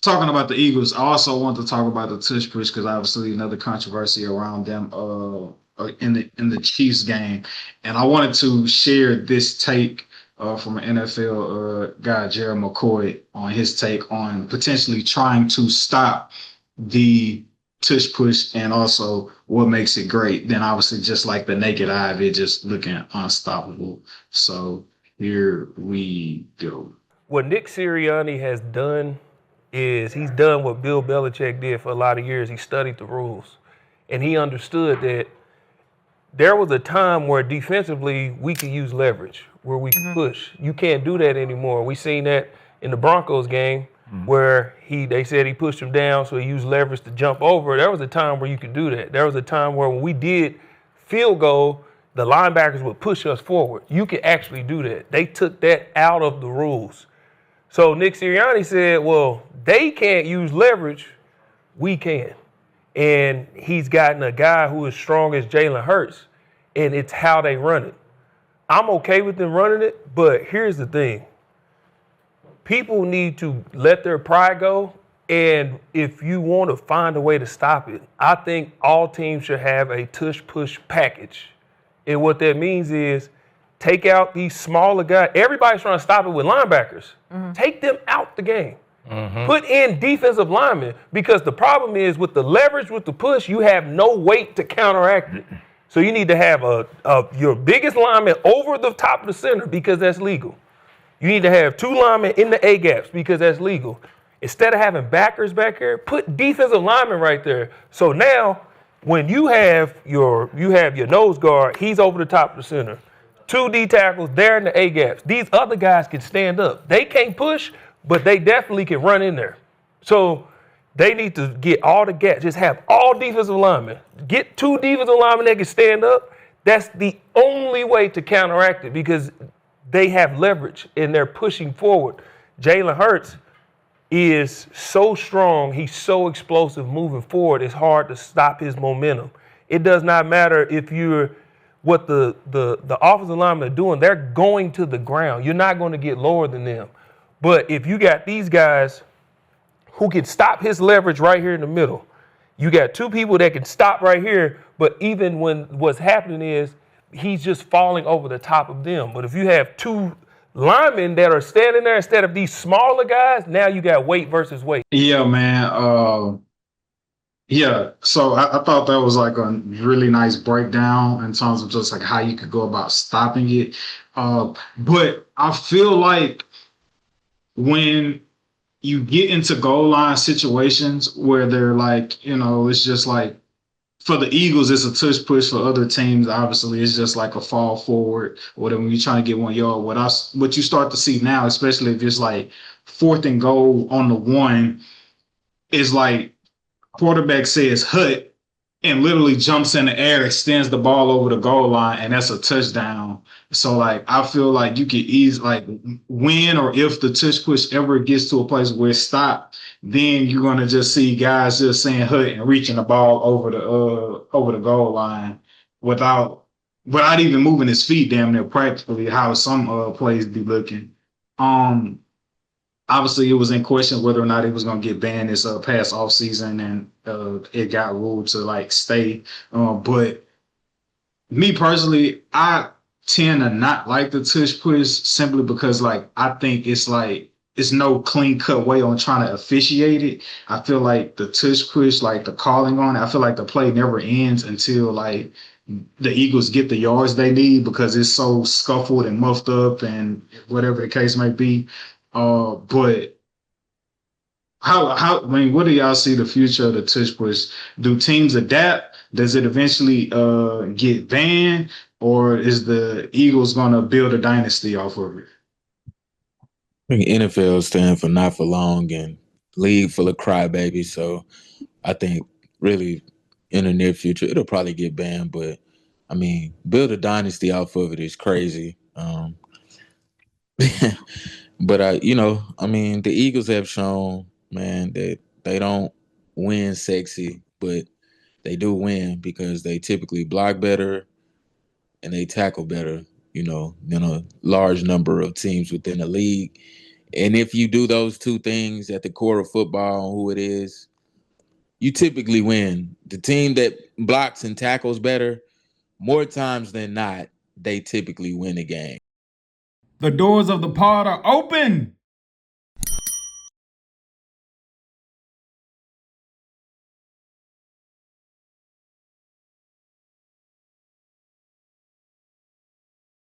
talking about the Eagles, I also want to talk about the tush push because obviously another controversy around them in the Chiefs game, and I wanted to share this take from an NFL guy, Jerry McCoy, on his take on potentially trying to stop the tush push and also what makes it great. Then obviously just like the naked eye of it just looking unstoppable. So here we go. What Nick Sirianni has done is he's done what Bill Belichick did for a lot of years. He studied the rules, and he understood that there was a time where defensively we could use leverage, where we could push. You can't do that anymore. We seen that in the Broncos game where they said he pushed him down, so he used leverage to jump over. There was a time where you could do that. There was a time where when we did field goal, the linebackers would push us forward. You could actually do that. They took that out of the rules. So Nick Sirianni said, well, they can't use leverage, we can. And he's gotten a guy who is strong as Jalen Hurts, and it's how they run it. I'm okay with them running it, but here's the thing. People need to let their pride go, and if you want to find a way to stop it, I think all teams should have a tush-push package. And what that means is take out these smaller guys. Everybody's trying to stop it with linebackers. Take them out the game. Put in defensive linemen, because the problem is with the leverage, with the push, you have no weight to counteract it. So you need to have your biggest lineman over the top of the center because that's legal. You need to have two linemen in the A gaps because that's legal. Instead of having backers back here, put defensive linemen right there. So now when you have your nose guard, he's over the top of the center. Two D tackles, they're in the A gaps. These other guys can stand up. They can't push, but they definitely can run in there. So they need to get all the gaps. Just have all defensive linemen. Get two defensive linemen that can stand up. That's the only way to counteract it because they have leverage and they're pushing forward. Jalen Hurts is so strong. He's so explosive moving forward. It's hard to stop his momentum. It does not matter if you're what the offensive linemen are doing. They're going to the ground. You're not going to get lower than them. But if you got these guys who can stop his leverage right here in the middle, you got two people that can stop right here, but even when what's happening is he's just falling over the top of them. But if you have two linemen that are standing there instead of these smaller guys, now you got weight versus weight. Yeah, man. Yeah, so I thought that was like a really nice breakdown in terms of just like how you could go about stopping it. But I feel like when you get into goal line situations where they're like, it's just like for the Eagles, it's a tush push. For other teams, obviously, it's just like a fall forward. Or when you're trying to get 1 yard. What you start to see now, especially if it's like fourth and goal on the one, is like quarterback says hut and literally jumps in the air, extends the ball over the goal line, and that's a touchdown. So like I feel like you could easily like when or if the tush push ever gets to a place where it's stopped, then you're gonna just see guys just saying hut and reaching the ball over the goal line without even moving his feet damn near practically how some plays be looking. Obviously, it was in question whether or not he was going to get banned this past off season, and it got ruled to like stay. But me personally, I tend to not like the tush push simply because like I think it's no clean cut way on trying to officiate it. I feel like the tush push, like the calling on it, I feel like the play never ends until like the Eagles get the yards they need because it's so scuffled and muffed up and whatever the case may be. But I mean, what do y'all see the future of the tush push? Do teams adapt? Does it eventually get banned, or is the Eagles gonna build a dynasty off of it? I think NFL stand for not for long and league full of crybabies. So I think really in the near future it'll probably get banned. But I mean, build a dynasty off of it is crazy. But I mean, the Eagles have shown, man, that they don't win sexy, but they do win because they typically block better and they tackle better, than a large number of teams within the league. And if you do those two things at the core of football, who it is, you typically win. The team that blocks and tackles better, more times than not, they typically win a game. The doors of the pod are open.